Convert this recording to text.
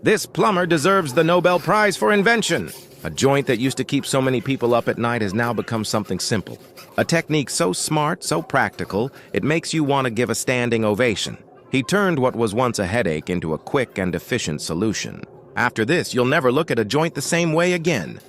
This plumber deserves the Nobel Prize for invention. A joint that used to keep so many people up at night has now become something simple. A technique so smart, so practical, it makes you want to give a standing ovation. He turned what was once a headache into a quick and efficient solution. After this, you'll never look at a joint the same way again.